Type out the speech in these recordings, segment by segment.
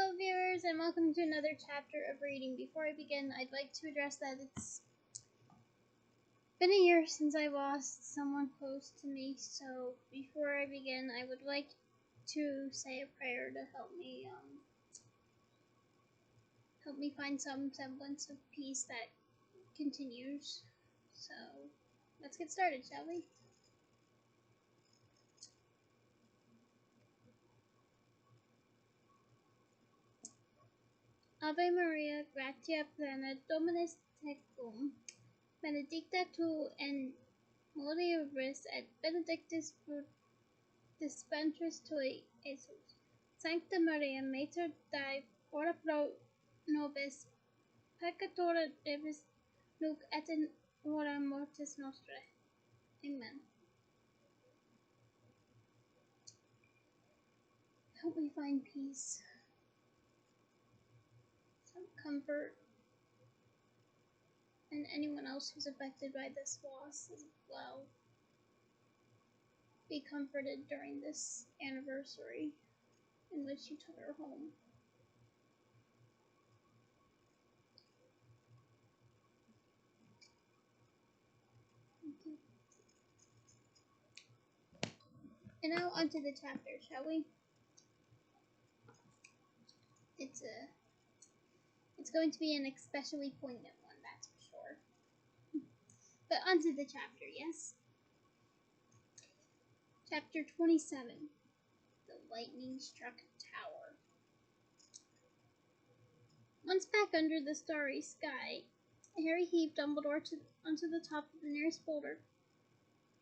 Hello viewers and welcome to another chapter of reading. Before I begin, I'd like to address that it's been a year since I lost someone close to me, so before I begin I would like to say a prayer to help me find some semblance of peace that continues. So let's get started, shall we? Ave Maria, gratia plena, Dominus tecum, benedicta tu in mulieribus et benedictus fructus ventris tui, Jesus. Sancta Maria, Mater Dei, ora pro nobis peccatoribus, nunc et in hora mortis nostrae. Amen. Help me find peace, some comfort, and anyone else who's affected by this loss as well. Be comforted during this anniversary in which you took her home. And now onto the chapter, shall we? It's going to be an especially poignant one, that's for sure. But onto the chapter, yes? Chapter 27, The Lightning-Struck Tower. Once back under the starry sky, Harry heaved Dumbledore onto the top of the nearest boulder,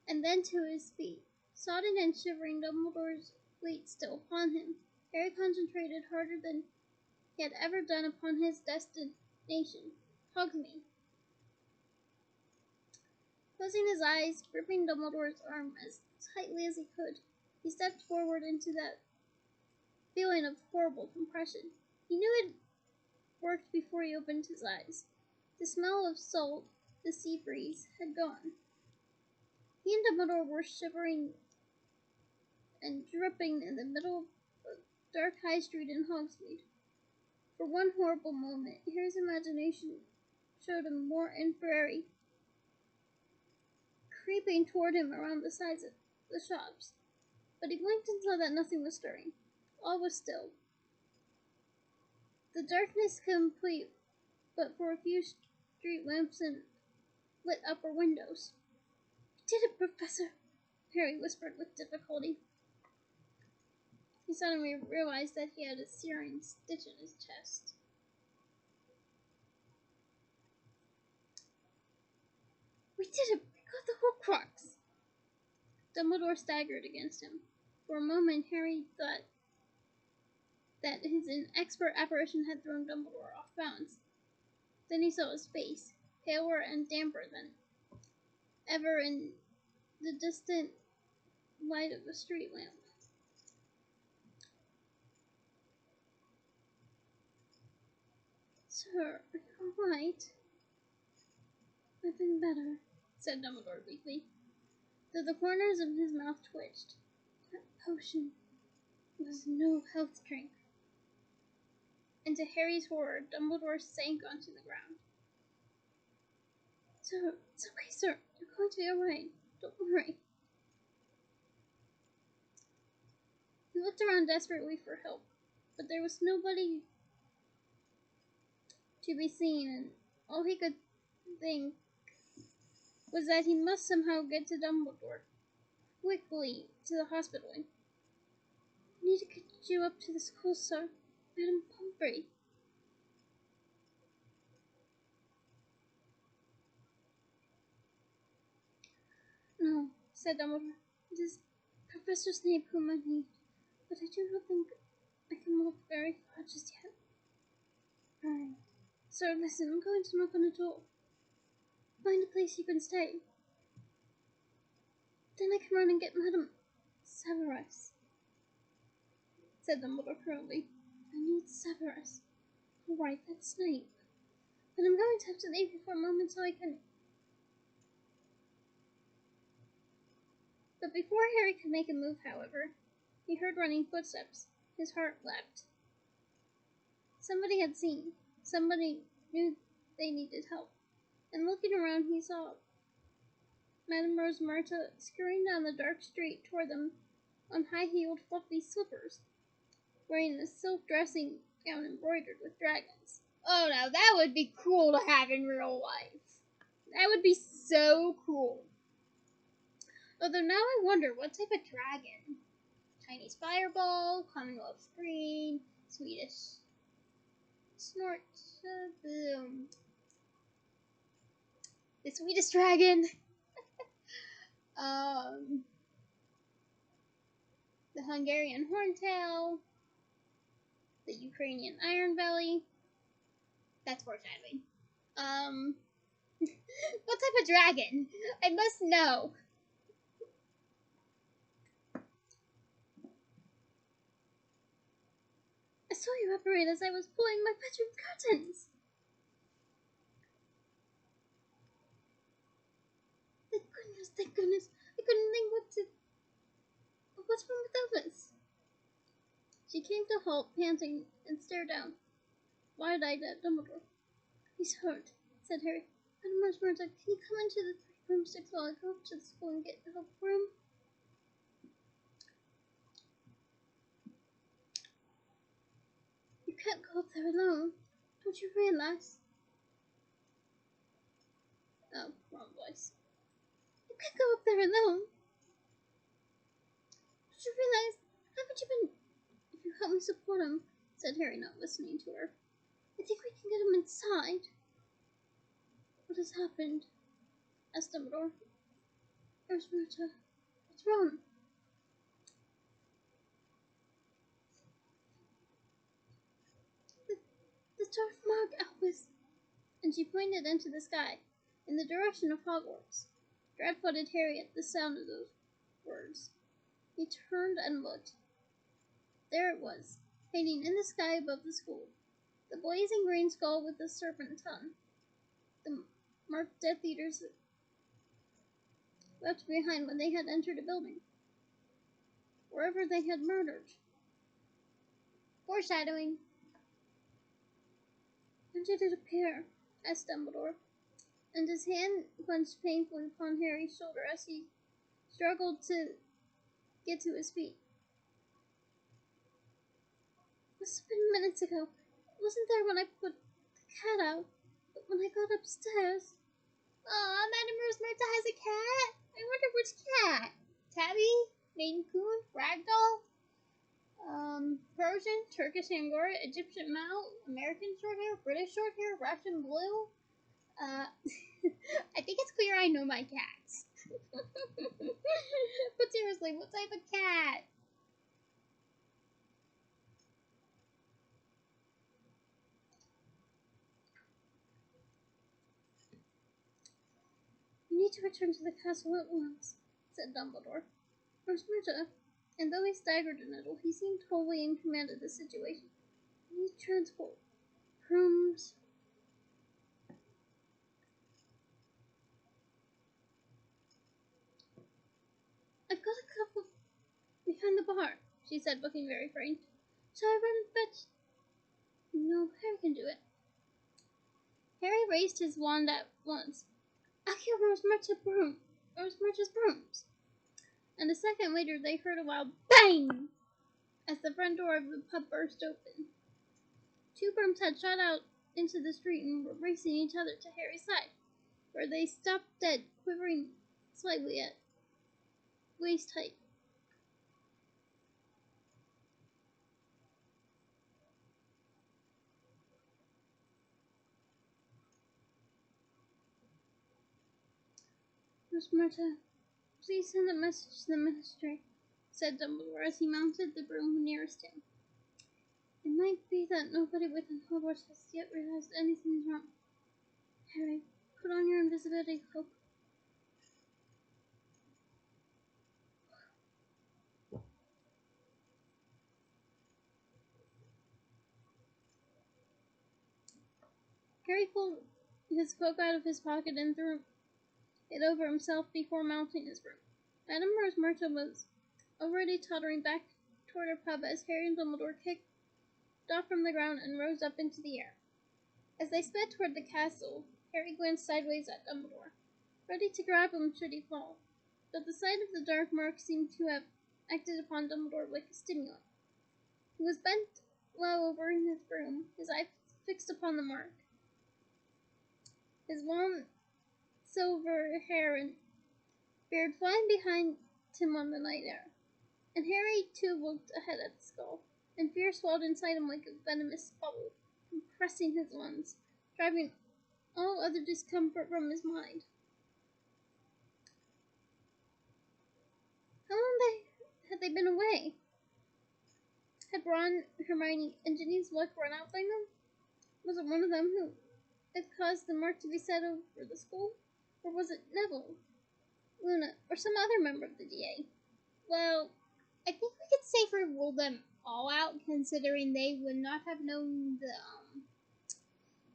and then to his feet. Sodden and shivering, Dumbledore's weight still upon him, Harry concentrated harder than he had ever done upon his destination, Hogsmeade. Closing his eyes, gripping Dumbledore's arm as tightly as he could, he stepped forward into that feeling of horrible compression. He knew it worked before he opened his eyes. The smell of salt, the sea breeze, had gone. He and Dumbledore were shivering and dripping in the middle of a dark high street in Hogsmeade. For one horrible moment, Harry's imagination showed him Morton Ferrari creeping toward him around the sides of the shops. But he blinked and saw that nothing was stirring. All was still. The darkness complete, but for a few street lamps and lit upper windows. "You did it, Professor," Harry whispered with difficulty. He suddenly realized that he had a searing stitch in his chest. "We did it! We got the Horcrux!" Dumbledore staggered against him. For a moment, Harry thought that his inexpert apparition had thrown Dumbledore off balance. Then he saw his face, paler and damper than ever in the distant light of a street lamp. "Sir, are you all right?" "I've been better," said Dumbledore weakly, though the corners of his mouth twitched. "That potion was no health drink." And to Harry's horror, Dumbledore sank onto the ground. "Sir, it's okay, sir. You're going to be alright. Don't worry." He looked around desperately for help, but there was nobody to be seen, and all he could think was that he must somehow get to Dumbledore, quickly to the hospital. "I need to get you up to the school, sir. Madam Pomfrey." "No," said Dumbledore. "It is Professor Snape whom I need, but I do not think I can walk very far just yet." "Right. Sir, listen, I'm going to knock on the door. Find a place you can stay. Then I can run and get Madame Severus," said Dumbledore hurriedly. "I need Severus." "All right, that's Snape. But I'm going to have to leave you for a moment so I can..." But before Harry could make a move, however, he heard running footsteps. His heart leapt. Somebody had seen. Somebody knew they needed help. And looking around, he saw Madame Rose Marta scurrying down the dark street toward them on high-heeled, fluffy slippers, wearing a silk dressing gown embroidered with dragons. Oh, now that would be cool to have in real life. That would be so cool. Although now I wonder, what type of dragon? Chinese fireball, Commonwealth green, Swedish snort, boom. The Swedish dragon. The Hungarian horntail. The Ukrainian iron belly. That's foreshadowing. What type of dragon? I must know. I saw you operate as I was pulling my bedroom curtains. Thank goodness. I couldn't think what's wrong with Elvis? She came to a halt, panting, and stared down, wide-eyed at Dumbledore. He's hurt, said Harry. Madame Rose, can you come into the 3 broomsticks while I go up to the school and get help for him? You can't go up there alone. Don't you realize? Oh, wrong voice. You can't go up there alone. Don't you realize? Haven't you been... If you help me support him, said Harry, not listening to her. I think we can get him inside. What has happened? Asked Dumbledore. Where's Marta? What's wrong? The Darth Mark, Albus. And she pointed into the sky, in the direction of Hogwarts. Dread-footed Harry at the sound of those words. He turned and looked. There it was, hanging in the sky above the school. The blazing green skull with the serpent tongue. The marked Death Eaters left behind when they had entered a building. Wherever they had murdered. Foreshadowing. When did it appear? Asked Dumbledore, and his hand clenched painfully upon Harry's shoulder as he struggled to get to his feet. Must have been minutes ago. It wasn't there when I put the cat out, but when I got upstairs. Aw, Madame Rose Marta has a cat? I wonder which cat. Tabby? Maine Coon? Ragdoll? Persian, Turkish Angora, Egyptian Mal, American Shorthair, British Shorthair, Russian Blue. I think it's clear I know my cats. But seriously, what type of cat? You need to return to the castle at once, said Dumbledore. Where's Marta? And though he staggered a little, he seemed wholly in command of the situation. I need transport. Brooms. I've got a couple behind the bar, she said, looking very frightened. Shall I run and fetch? No, Harry can do it. Harry raised his wand at once. I hear Rose Marta's brooms. And a second later they heard a loud bang as the front door of the pub burst open. 2 brooms had shot out into the street and were racing each other to Harry's side, where they stopped dead, quivering slightly at waist height. Miss Marta, please send a message to the Ministry, said Dumbledore as he mounted the broom nearest him. It might be that nobody within Hogwarts has yet realized anything's wrong. Harry, put on your invisibility cloak. Harry pulled his cloak out of his pocket and threw it over himself before mounting his broom. Madame Rose Marta was already tottering back toward her pub as Harry and Dumbledore kicked off from the ground and rose up into the air. As they sped toward the castle, Harry glanced sideways at Dumbledore, ready to grab him should he fall. But the sight of the dark mark seemed to have acted upon Dumbledore like a stimulant. He was bent low over in his broom, his eye fixed upon the mark. His long silver hair and beard flying behind him on the night air. And Harry, too, looked ahead at the skull, and fear swelled inside him like a venomous bubble, compressing his lungs, driving all other discomfort from his mind. How long had they been away? Had Ron, Hermione, and Ginny's luck run out by now? Was it one of them who had caused the mark to be set over the school? Or was it Neville, Luna, or some other member of the DA? Well, I think we could safely rule them all out, considering they would not have known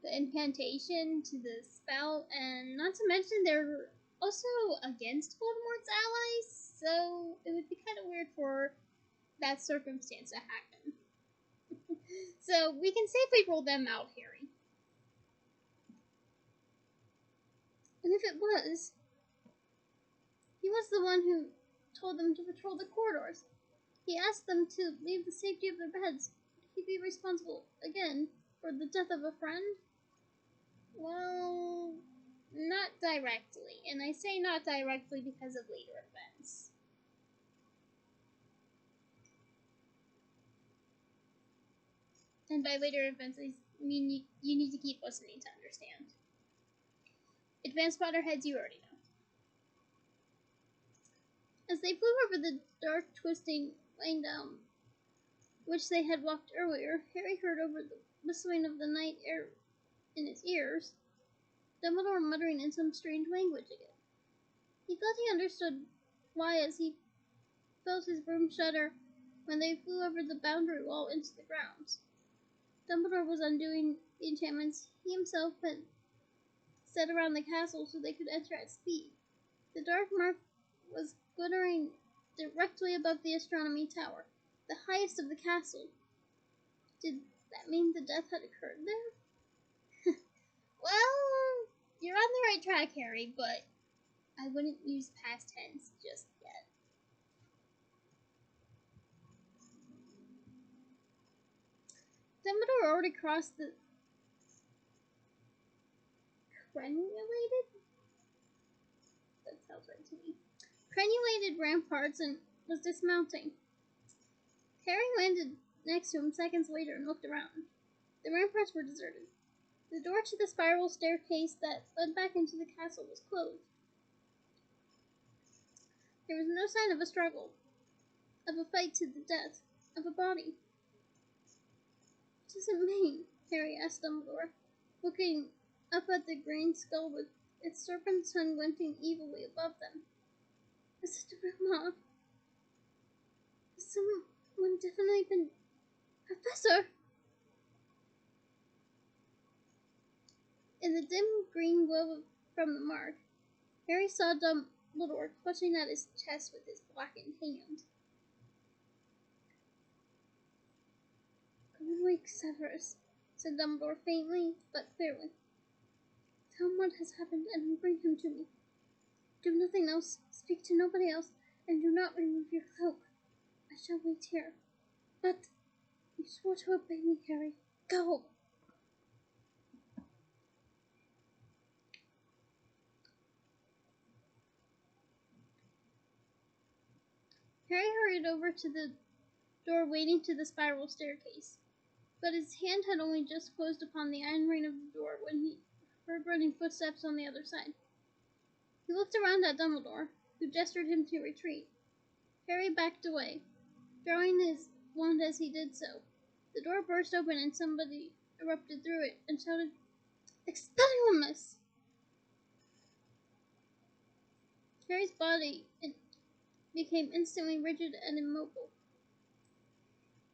the incantation to the spell, and not to mention they're also against Voldemort's allies, so it would be kind of weird for that circumstance to happen. So we can safely rule them out, Harry. And if it was, he was the one who told them to patrol the corridors. He asked them to leave the safety of their beds. Would he be responsible, again, for the death of a friend? Well, not directly. And I say not directly because of later events. And by later events, I mean you need to keep listening to understand. Advanced Potterheads, you already know. As they flew over the dark, twisting lane down which they had walked earlier, Harry heard over the whistling of the night air in his ears, Dumbledore muttering in some strange language again. He thought he understood why as he felt his broom shudder when they flew over the boundary wall into the grounds. Dumbledore was undoing the enchantments he himself had set around the castle so they could enter at speed. The dark mark was glittering directly above the astronomy tower, the highest of the castle. Did that mean the death had occurred there? Well, you're on the right track, Harry, but I wouldn't use past tense just yet. Dumbledore already crossed the crenulated? That sounds right to me. Crenulated ramparts and was dismounting. Harry landed next to him seconds later and looked around. The ramparts were deserted. The door to the spiral staircase that led back into the castle was closed. There was no sign of a struggle, of a fight to the death, of a body. What does it mean? Harry asked Dumbledore, looking up at the green skull with its serpent tongue glinting evilly above them. Is it a real mob? Has someone definitely been... Professor! In the dim green glow from the mark, Harry saw Dumbledore clutching at his chest with his blackened hand. Go and wake Severus, said Dumbledore faintly but clearly. Tell him what has happened and bring him to me. Do nothing else, speak to nobody else, and do not remove your cloak. I shall wait here. But you swore to obey me, Harry. Go! Harry hurried over to the door leading to the spiral staircase, but his hand had only just closed upon the iron ring of the door when he heard running footsteps on the other side. He looked around at Dumbledore, who gestured him to retreat. Harry backed away, drawing his wand as he did so. The door burst open and somebody erupted through it and shouted, Expelliarmus! Harry's body became instantly rigid and immobile.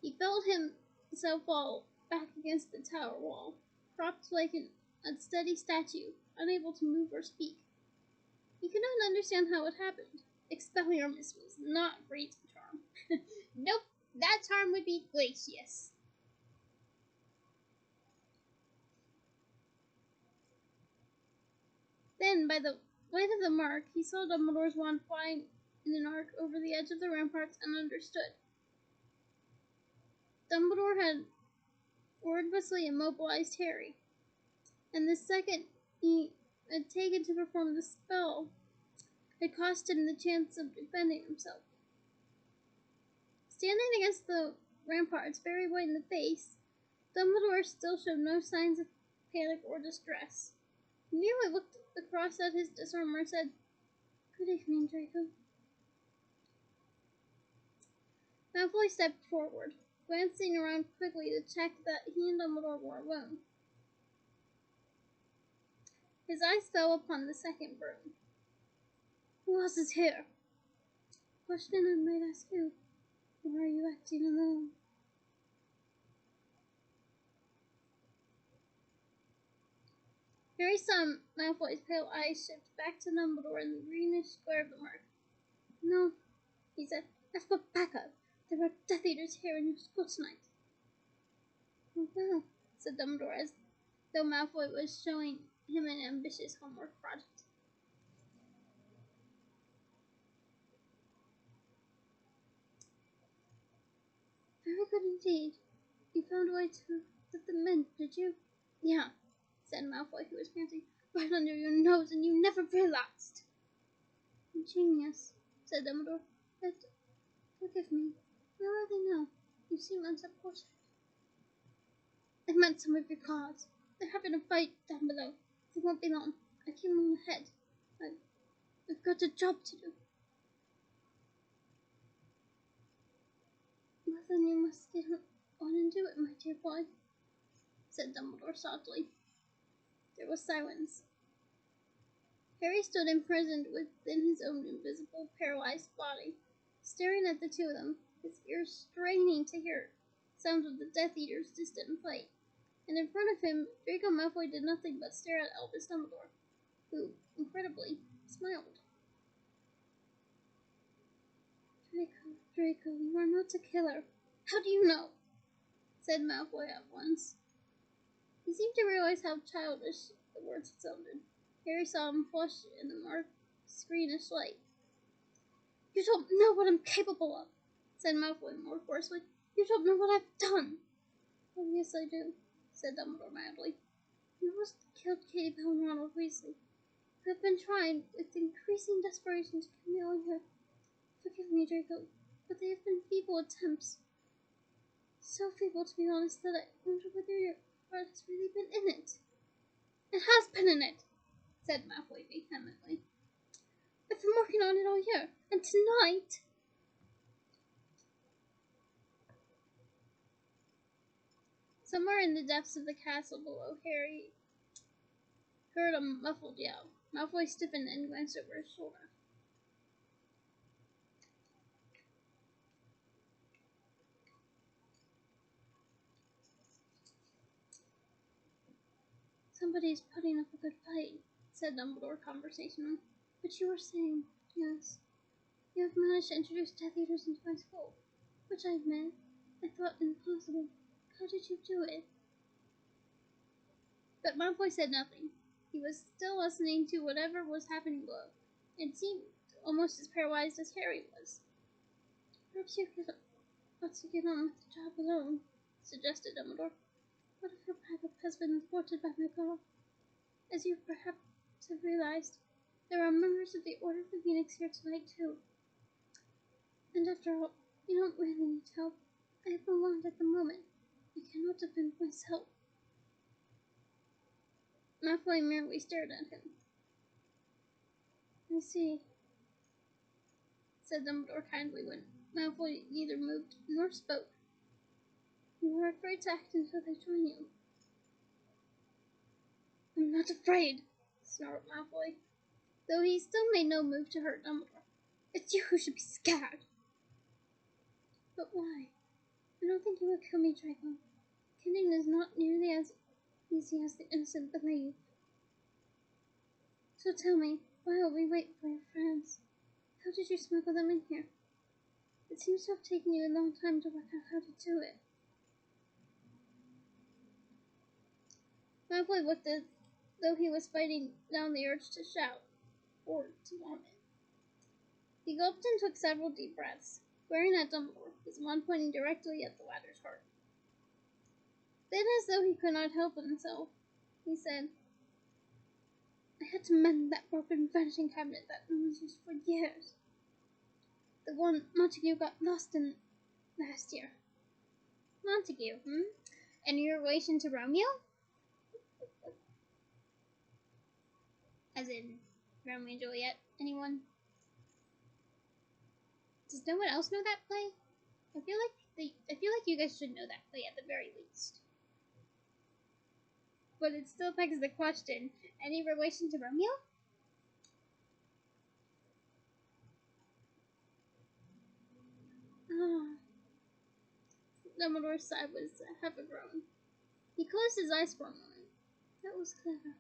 He felt himself fall back against the tower wall, propped like an unsteady statue, unable to move or speak. He could not understand how it happened. Expelliarmus was not a great charm. Nope, that charm would be Glacius. Then, by the light of the mark, he saw Dumbledore's wand flying in an arc over the edge of the ramparts and understood. Dumbledore had wordlessly immobilized Harry, and the second he had taken to perform the spell had cost him the chance of defending himself. Standing against the ramparts, very white in the face, Dumbledore still showed no signs of panic or distress. He merely looked across at his disarmer and said, "Good evening, Draco." Malfoy stepped forward, glancing around quickly to check that he and Dumbledore were alone. His eyes fell upon the second broom. "Who else is here?" "Question I might ask you. Or are you acting alone?" Harry saw Malfoy's pale eyes shift back to Dumbledore in the greenish glare of the mark. "No," he said. "I've got backup. There are Death Eaters here in your school tonight." "Oh, well," said Dumbledore, as though Malfoy was showing him an ambitious homework project. "Very good indeed. You found a way to let them in, did you?" "Yeah," said Malfoy, who was panting. "Right under your nose, and you never realized." "Ingenious," said Dumbledore. "But, forgive me, where are they now? You seem unsupported." "I meant some of your cards. They're having a fight down below. They won't be long. I came on ahead. I've got a job to do." "Well, then you must get on and do it, my dear boy," said Dumbledore softly. There was silence. Harry stood imprisoned within his own invisible, paralyzed body, staring at the two of them, his ears straining to hear sounds of the Death Eater's distant fight. And in front of him, Draco Malfoy did nothing but stare at Albus Dumbledore, who, incredibly, smiled. Draco, you are not a killer." "How do you know?" said Malfoy at once. He seemed to realize how childish the words sounded. Harry saw him flush in the mark's greenish light. "You don't know what I'm capable of," said Malfoy more forcefully. "You don't know what I've done." "Oh, yes, I do," said Dumbledore mildly. "You almost killed Katie Bell and Ronald Weasley. You have been trying, with increasing desperation, to kill me all year. Forgive me, Draco, but they have been feeble attempts. So feeble, to be honest, that I wonder whether your heart has really been in it." "It has been in it," said Malfoy vehemently. "I've been working on it all year, and tonight—" Somewhere in the depths of the castle below, Harry heard a muffled yell. Malfoy stiffened and glanced over his shoulder. "Somebody's putting up a good fight," said Dumbledore conversationally. "But you were saying, yes, you have managed to introduce Death Eaters into my school, which I admit I thought impossible. How did you do it?" But Malfoy said nothing. He was still listening to whatever was happening below, and seemed almost as paralyzed as Harry was. "Perhaps you ought to get on with the job alone," suggested Dumbledore. "What if your backup has been thwarted by my girl? As you perhaps have realized, there are members of the Order of the Phoenix here tonight, too. And after all, you don't really need help. I have no wand at the moment. I cannot defend myself." Malfoy merely stared at him. "I see," said Dumbledore kindly when Malfoy neither moved nor spoke. "You are afraid to act until they join you." "I'm not afraid," snarled Malfoy, though he still made no move to hurt Dumbledore. "It's you who should be scared." "But why? I don't think you would kill me, Draco. Killing is not nearly as easy as the innocent believe. So tell me, while we wait for your friends, how did you smuggle them in here? It seems to have taken you a long time to work out how to do it." Malfoy looked at though he was fighting down the urge to shout or to vomit. He gulped and took several deep breaths, glaring at Dumbledore, his wand pointing directly at the latter's heart. Then, as though he could not help himself, he said, I had to mend that broken vanishing cabinet that no one's used for years. The one Montague got lost in last year. Montague, Any relation to Romeo? As in Romeo and Juliet? Anyone? Does no one else know that play? I feel like you guys should know that play at the very least. But it still begs the question, any relation to Romeo? Dumbledore's sigh was half a groan. He closed his eyes for a moment. That was clever.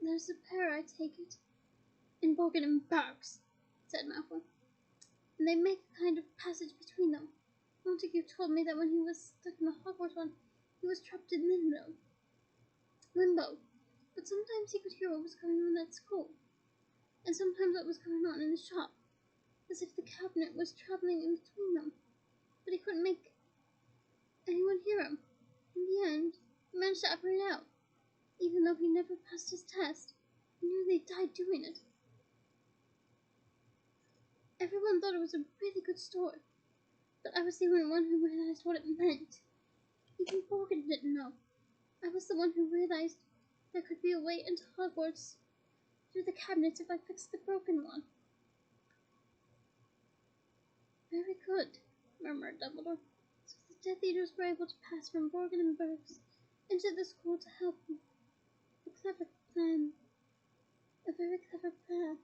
There's a pair, I take it. In Borgin and Burks, said Malfoy. And they make a kind of passage between them. Montague told me that when he was stuck in the Hogwarts one, he was trapped in limbo. But sometimes he could hear what was going on at school, and sometimes what was going on in the shop, as if the cabinet was traveling in between them. But he couldn't make anyone hear him. In the end, he managed to operate out, even though he never passed his test. He nearly died doing it. Everyone thought it was a really good story, but I was the only one who realized what it meant. Even Borgin didn't know. I was the one who realized there could be a way into Hogwarts through the cabinets if I fixed the broken one. Very good, murmured Dumbledore. So the Death Eaters were able to pass from Borgin and Burks into the school to help me. A clever plan. A very clever plan.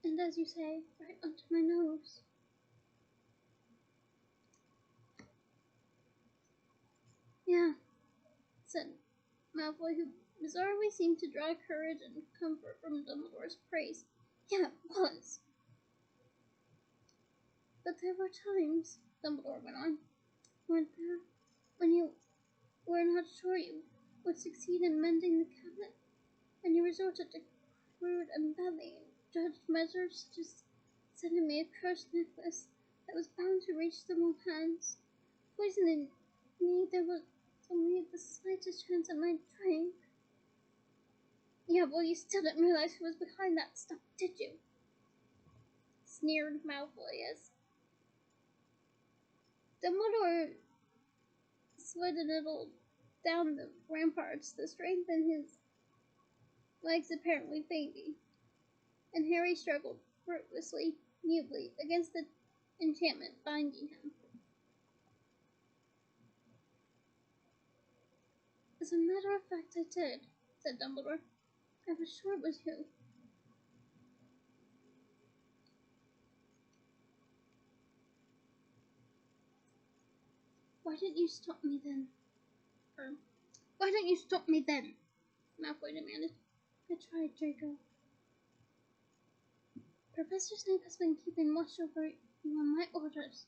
And as you say, right under my nose. Yeah, said Malfoy, who bizarrely seemed to draw courage and comfort from Dumbledore's praise. Yeah, it was. But there were times, Dumbledore went on, weren't there, when you were not sure you would succeed in mending the cabinet, and you resorted to crude and badly judged measures, such as sending me a cursed necklace that was bound to reach the wrong hands, poisoning me. There was only the slightest chance of my dying. Yeah, well, you still didn't realize who was behind that stuff, did you? Sneered Malfoy as Dumbledore slid a little down the ramparts, the strength in his legs apparently fading, and Harry struggled fruitlessly, mutely, against the enchantment binding him. As a matter of fact, I did, said Dumbledore. I was sure it was you. Why didn't you stop me then? Why don't you stop me then? Malfoy demanded. I tried, Draco. Professor Snape has been keeping watch over you on my orders.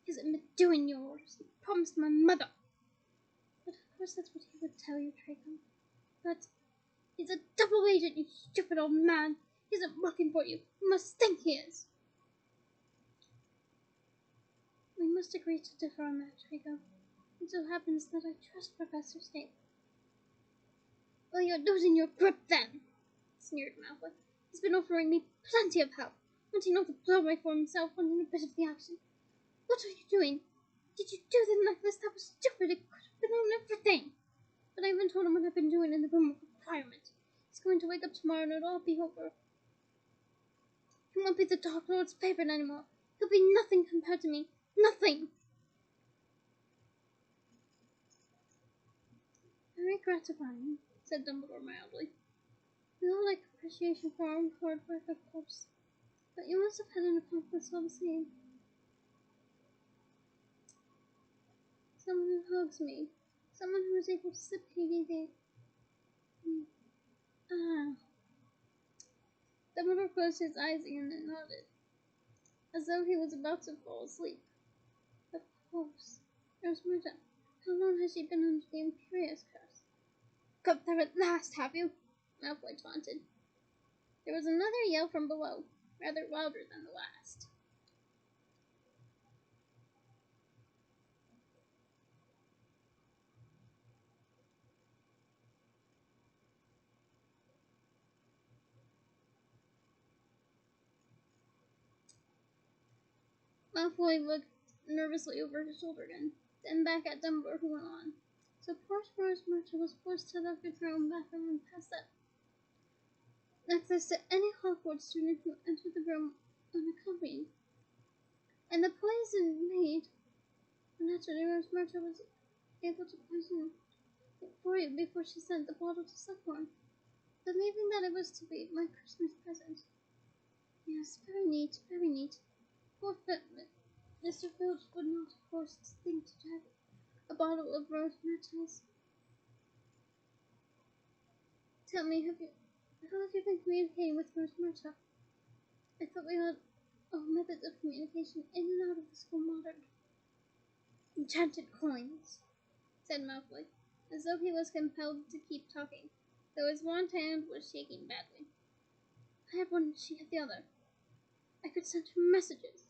He hasn't been doing yours. He promised my mother. But of course that's what he would tell you, Draco. But he's a double agent, you stupid old man. He isn't working for you. You must think he is. We must agree to differ on that, Draco. It so happens that I trust Professor Snape. Well, you're losing your grip then, sneered Malfoy. He's been offering me plenty of help, wanting not to blow away for himself, wanting a bit of the action. What are you doing? Did you do the necklace? That was stupid. It could have been on everything. But I even told him what I've been doing in the room of requirement. He's going to wake up tomorrow and it'll all be over. He won't be the Dark Lord's favorite anymore. He'll be nothing compared to me. Nothing. Very gratifying, said Dumbledore mildly. We all like appreciation for our own hard work, of course. But you must have had an accomplice all the same. Someone who hugs me. Someone who is able to sip the... Dumbledore closed his eyes again and nodded, as though he was about to fall asleep. Of course. There's Murta. How long has she been under the Imperious curse? up there at last, have you?" Malfoy taunted. There was another yell from below, rather louder than the last. Malfoy looked nervously over his shoulder again, then back at Dumbledore, who went on. "So poor Rose Martin was forced to lock into her own bathroom and pass that access to any Hogwarts student who entered the room unaccompanied. And the poison made, naturally, Rose Martin was able to poison it for you before she sent the bottle to Slughorn, believing that it was to be my Christmas present. Yes, very neat, very neat. Poor Mr. Filch would not, of course, think to have a bottle of Rose Martin's. Tell me, how have you been communicating with Rose Martin? I thought we had all methods of communication in and out of the school modern. Enchanted coins," said Malfoy, as though he was compelled to keep talking, though his wand hand was shaking badly. "I had one and she had the other. I could send her messages.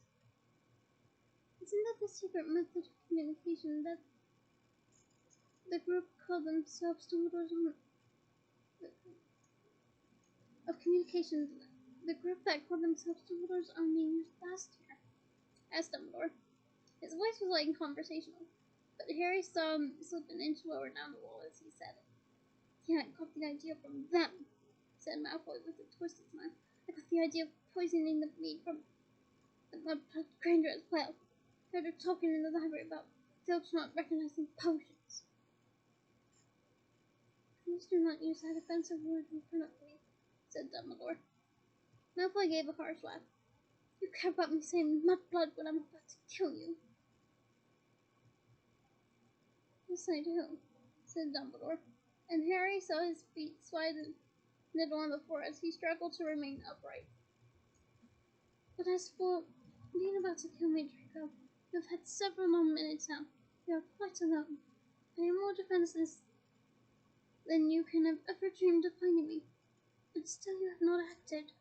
Isn't that the secret method of communication that the group called themselves Dumbledore's own of communication? The group that called themselves Dumbledore's own used last year?" asked Dumbledore. His voice was light and conversational, but Harry saw him slip an inch lower down the wall as he said it. "Yeah, I got the idea from them," said Malfoy with a twisted smile. "I got the idea of poisoning the meat from the Mudblood Granger as well. Heard her talking in the library about Filch not recognizing potions." "Please do not use that offensive word in front of me," said Dumbledore. Malfoy gave a harsh laugh. "You care about me saying mudblood when I'm about to kill you?" "Yes, I do," said Dumbledore, and Harry saw his feet slide a little on the floor as he struggled to remain upright. "But as for being about to kill me, Draco, you have had several long minutes now. You are quite alone. I am more defenseless than you can have ever dreamed of finding me, and still you have not acted."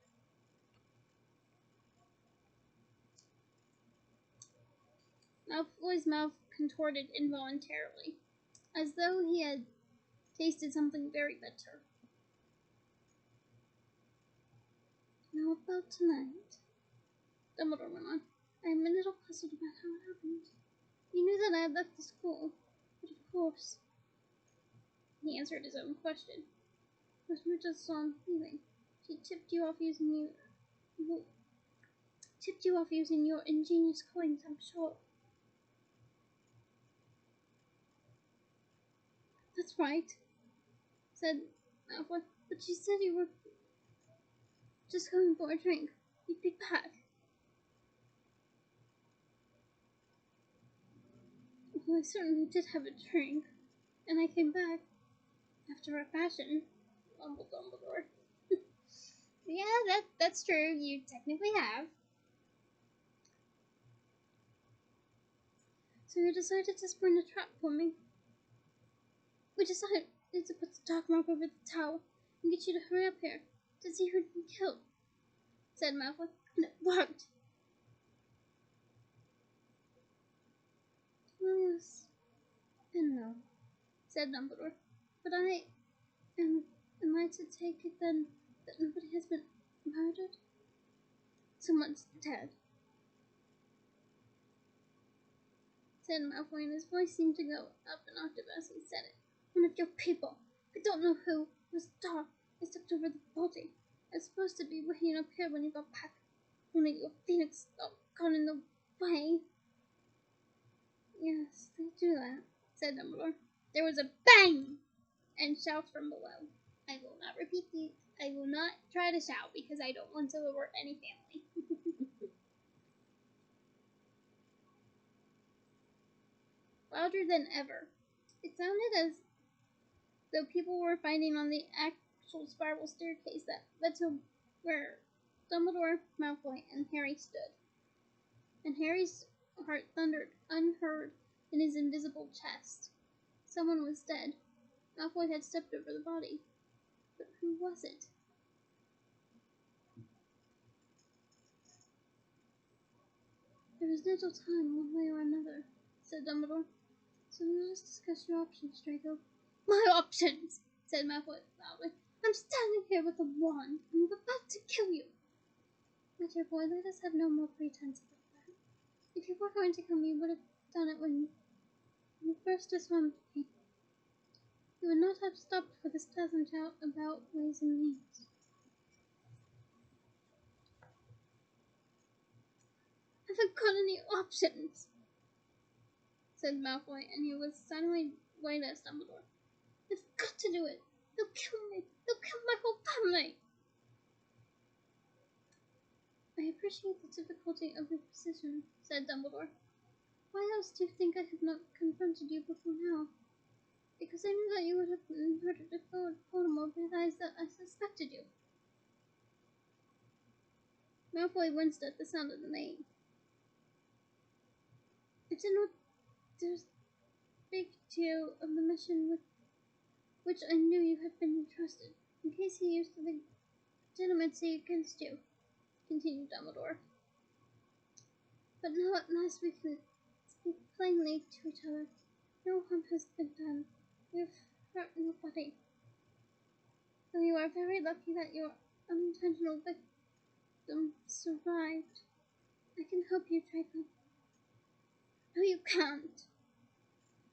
Malfoy's mouth contorted involuntarily, as though he had tasted something very bitter. "Now about tonight," Dumbledore went on. "I am a little puzzled about how it happened. You knew that I had left the school, but of course—" He answered his own question. "Rosmer just saw him leaving. She tipped you off using your ingenious coins, I'm sure." "That's right," said Malfoy. "But she said you were just going for a drink. You'd be back." "Well, I certainly did have a drink, and I came back after a fashion," mumbled Dumbledore. "Yeah, that's true. You technically have." "So you decided to spring a trap for me?" "We decided to put the dark mark over the tower and get you to hurry up here to see who'd been killed," said Malfoy, "and it worked." "Well, yes and no," said Dumbledore. "But am I to take it then that nobody has been murdered? Someone's dead," said Malfoy, and his voice seemed to go up an octave as he said it. "One of your people. I don't know who. It was dark. I stepped over the body. I was supposed to be waiting up here when you got back. One of your phoenix got in the way." "Yes, they do that," said Dumbledore. There was a bang and shouts from below. I will not repeat these. I will not try to shout because I don't want to alert any family. Louder than ever. It sounded as though people were fighting on the actual spiral staircase that led to where Dumbledore, Malfoy, and Harry stood. And Harry's heart thundered unheard in his invisible chest. Someone was dead. Malfoy had stepped over the body. But who was it? There is little time, one way or another, said Dumbledore. So let us discuss your options, Draco. My options, said Malfoy loudly. I'm standing here with a wand. I'm about to kill you. My dear boy, let us have no more pretense about that. If you were going to kill me, you would have done it when you first disarmed me. You would not have stopped for this pleasant chat about ways and means. I haven't got any options, said Malfoy, and he was suddenly white as Dumbledore. I've got to do it. They'll kill me. They'll kill my whole family. I appreciate the difficulty of your position, said Dumbledore. Why else do you think I have not confronted you before now? Because I knew that you would have murdered if Voldemort realized that I suspected you. Malfoy winced at the sound of the name. I did not speak to you of the mission with which I knew you had been entrusted, in case he used the legitimacy against you, continued Dumbledore. But now at last we can speak plainly to each other. No harm has been done. We have hurt nobody. Though you are very lucky that your unintentional victim survived. I can help you, Draco. No, you can't,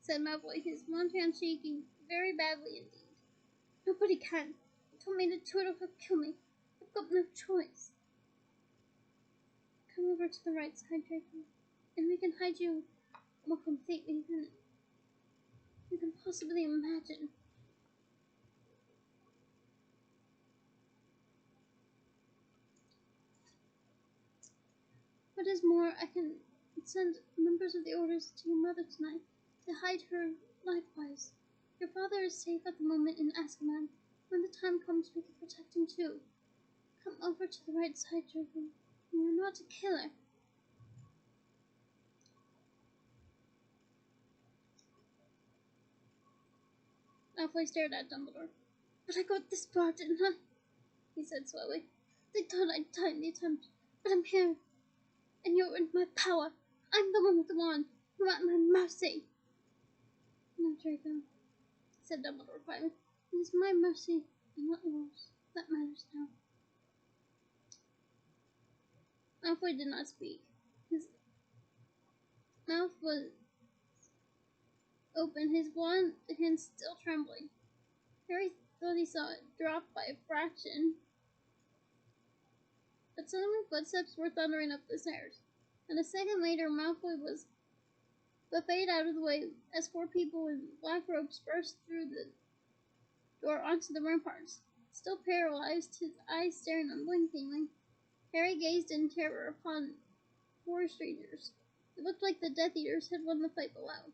said Malfoy, his one hand shaking very badly indeed. Nobody can. You told me to do it or he'll kill me. I've got no choice. Come over to the right side, Draco, and we can hide you more completely than you can possibly imagine. What is more, I can send members of the orders to your mother tonight to hide her likewise. Your father is safe at the moment in Azkaban. When the time comes, we can protect him too. Come over to the right side, Draco. You are not a killer. Malfoy stared at Dumbledore. But I got this far, didn't I? He said slowly. They thought I'd die in the attempt, but I'm here. And you're in my power. I'm the one with the wand. You're at my mercy. No, Draco, said Dumbledore quietly. It is my mercy and not yours. That matters now. Malfoy did not speak. His mouth was open, his wand hand still trembling. Harry thought he saw it drop by a fraction. But suddenly footsteps were thundering up the stairs, and a second later Malfoy was buffeted out of the way as four people in black robes burst through the door onto the ramparts. Still paralyzed, his eyes staring unblinkingly, Harry gazed in terror upon four strangers. It looked like the Death Eaters had won the fight below.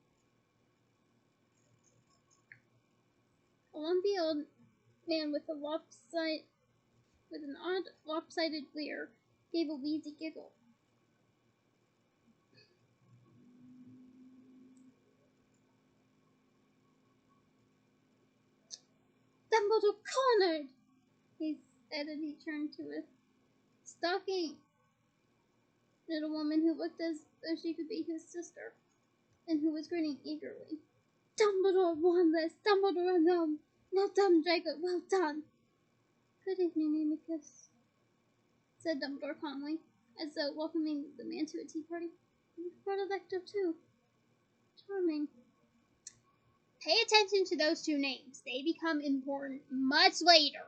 A lumpy old man with an odd lopsided leer gave a wheezy giggle. Dumbledore cornered! He said, and he turned to a stalking little woman who looked as though she could be his sister, and who was grinning eagerly. Dumbledore won this! Dumbledore won! Well done, Draco! Well done! Good evening, Amicus, said Dumbledore calmly, as though welcoming the man to a tea party. You've brought a lector too. Charming. Pay attention to those two names. They become important much later.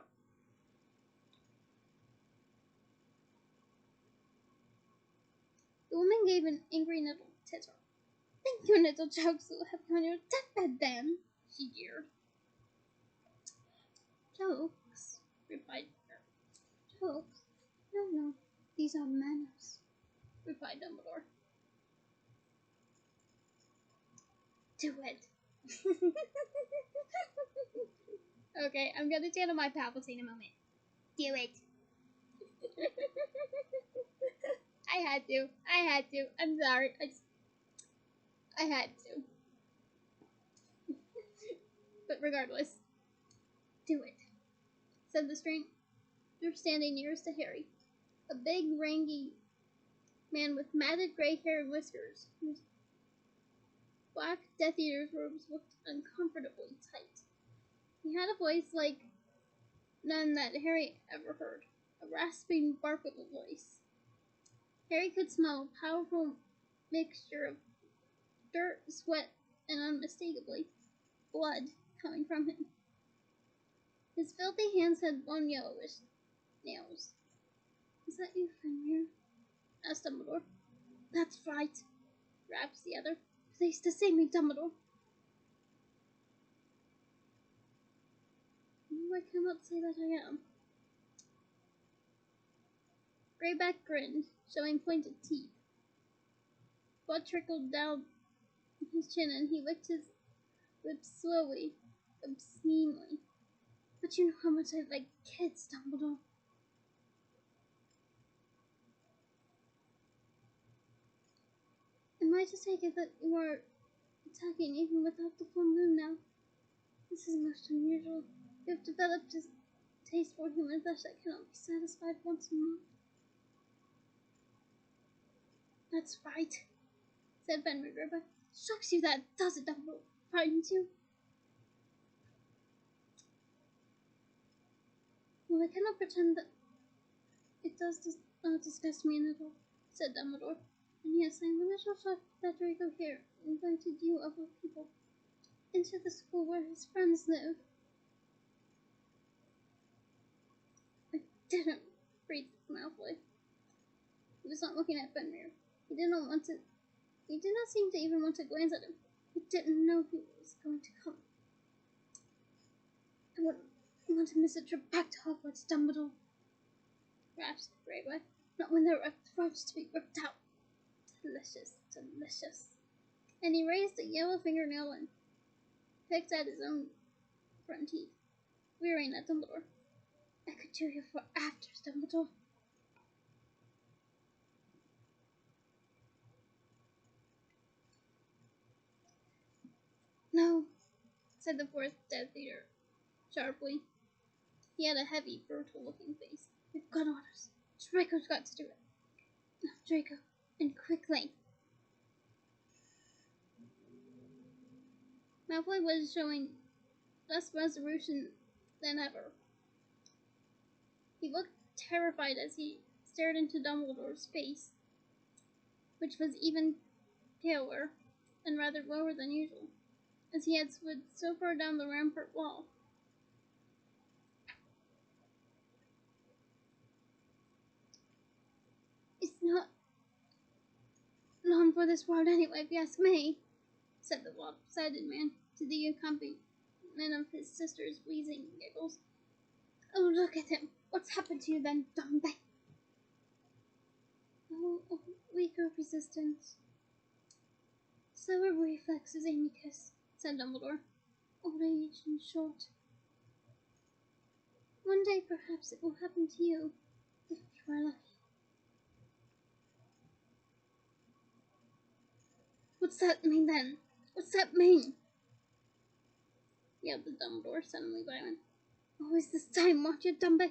The woman gave an angry little titter. Think your little jokes will have you on your deathbed then, she jeered. Jokes, replied her. Jokes? No, these are manners, replied Dumbledore. Do it. Okay, I'm gonna channel my Palpatine a moment. Do it. I had to. I'm sorry. I had to. But regardless, do it, said the stranger standing nearest to Harry. A big, rangy man with matted gray hair and whiskers, whose black Death Eater's robes looked uncomfortably tight. He had a voice like none that Harry ever heard, a rasping bark of a voice. Harry could smell a powerful mixture of dirt, sweat, and unmistakably blood coming from him. His filthy hands had long yellowish nails. Is that you, Fenrir? Asked Dumbledore. That's right, raps the other. Please to save me, Dumbledore. No, I cannot say that I am. Greyback grinned, showing pointed teeth. Blood trickled down his chin and he licked his lips slowly, obscenely. But you know how much I like kids, Dumbledore. Am I to take it that you are attacking even without the full moon now? This is most unusual. You have developed a taste for human flesh that cannot be satisfied once a month. That's right, said Fenrir Greyback. Shocks you that, does it, Dumbledore? Frightens you? Well, I cannot pretend that it does not disgust me at all, said Dumbledore. And yes, I am a little shocked that Draco here invited you, of all people, into the school where his friends live. I didn't, breathed Malfoy. He was not looking at Fenrir. He did not seem to even want to glance at him. He didn't know he was going to come. I wouldn't want to miss a trip back to Hogwarts, Dumbledore, rasped Greyback. Not when there are throats to be ripped out. Delicious, delicious. And he raised a yellow fingernail and picked at his own front teeth, leering at Dumbledore. I could do you for afters, Dumbledore. No, said the fourth Death Eater sharply. He had a heavy, brutal-looking face. We've got orders. Draco's got to do it. No, Draco, and quickly. Malfoy was showing less resolution than ever. He looked terrified as he stared into Dumbledore's face, which was even paler and rather lower than usual, as he had slid so far down the rampart wall. It's not known for this world anyway, if you ask me, said the lopsided man, to the accompaniment of his sister's wheezing giggles. Oh, look at him. What's happened to you then, Dumby? Oh, weaker resistance. Slower reflexes, Amicus, said Dumbledore. Old age and short. One day, perhaps, it will happen to you, if you are lucky. What's that mean, then? What's that mean? Yelled the Dumbledore, suddenly violent. Always this time, watch you, Dumby,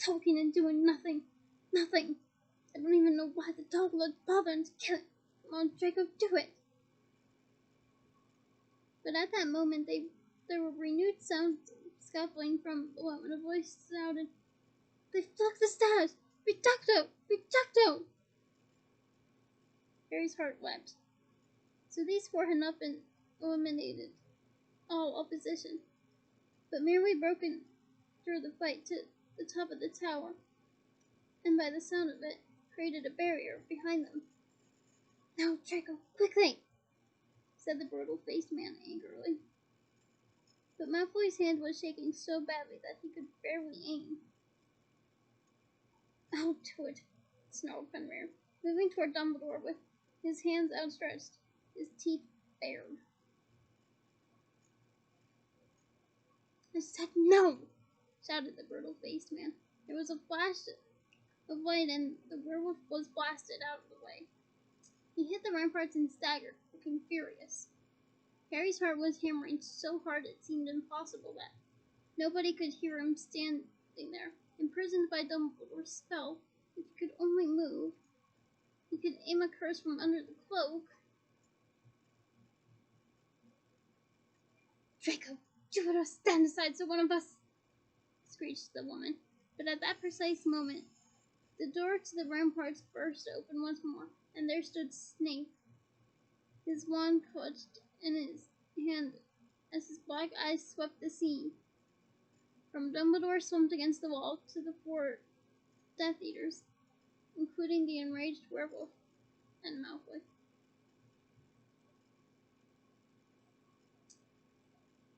talking and doing nothing. Nothing. I don't even know why the dog lord's bothering to kill it. Come on, Draco, do it. But at that moment, there were renewed sounds scuffling from below, and a voice shouted, They've blocked the stairs! Reducto! Reducto! Harry's heart leapt. So these four had not been eliminated all opposition, but merely broken through the fight to the top of the tower, and by the sound of it, created a barrier behind them. Now, Draco, quickly! Said the brutal-faced man angrily. But Malfoy's hand was shaking so badly that he could barely aim. I'll do it, snarled Fenrir, moving toward Dumbledore with his hands outstretched, his teeth bared. I said no! Shouted the brutal-faced man. There was a flash of light and the werewolf was blasted out of the way. He hit the ramparts and staggered, looking furious. Harry's heart was hammering so hard it seemed impossible that nobody could hear him standing there, imprisoned by Dumbledore's spell. If he could only move, he could aim a curse from under the cloak. Draco, you better stand aside so one of us, screeched the woman. But at that precise moment, the door to the ramparts burst open once more, and there stood Snape, his wand clutched in his hand as his black eyes swept the scene. From Dumbledore slumped against the wall to the 4 Death Eaters, including the enraged werewolf and Malfoy.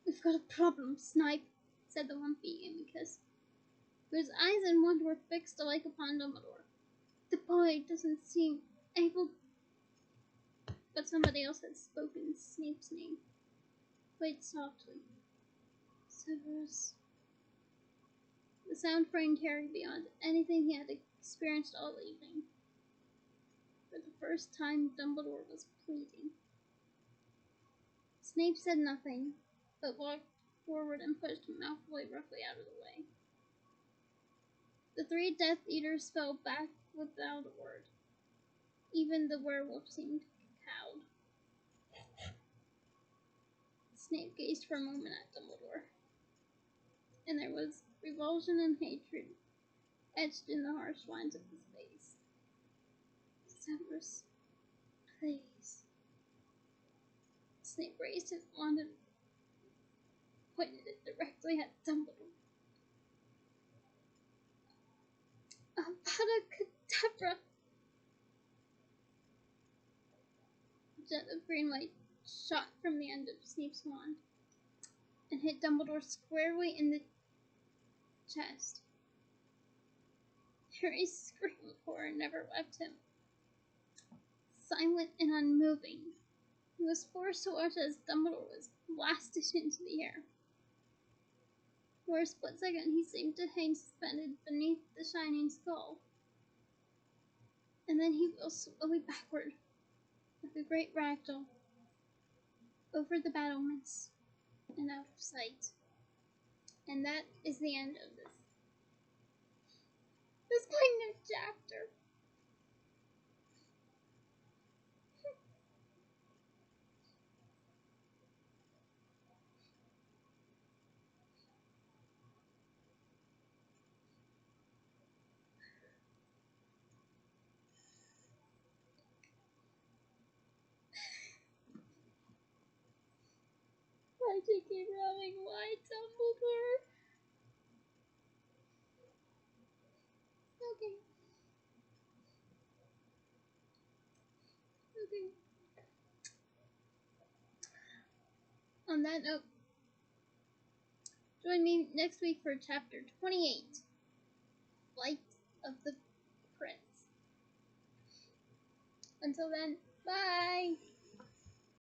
"We've got a problem, Snipe," said the lumpy Amicus, whose eyes and wand were fixed alike upon Dumbledore. "The boy doesn't seem able—" But somebody else had spoken Snape's name, quite softly. "Severus." The sound frightened Harry beyond anything he had experienced all evening. For the first time, Dumbledore was pleading. Snape said nothing, but walked forward and pushed Malfoy roughly out of the way. The 3 Death Eaters fell back without a word. Even the werewolf seemed cowed. Snape gazed for a moment at Dumbledore, and there was revulsion and hatred etched in the harsh lines of his face. "Severus, please." Snape raised his wand and pointed it directly at Dumbledore. "Avada Kedavra!" A jet of green light shot from the end of Snape's wand and hit Dumbledore squarely in the chest. Harry's scream of horror never left him. Silent and unmoving, he was forced to watch as Dumbledore was blasted into the air. For a split second, he seemed to hang suspended beneath the shining skull. And then he fell slowly backward, like a great ragdoll, over the battlements and out of sight. And that is the end of this kind of chapter. Why J.K. Rowling? Why Dumbledore? Okay. On that note, join me next week for chapter 28, Flight of the Prince. Until then, bye!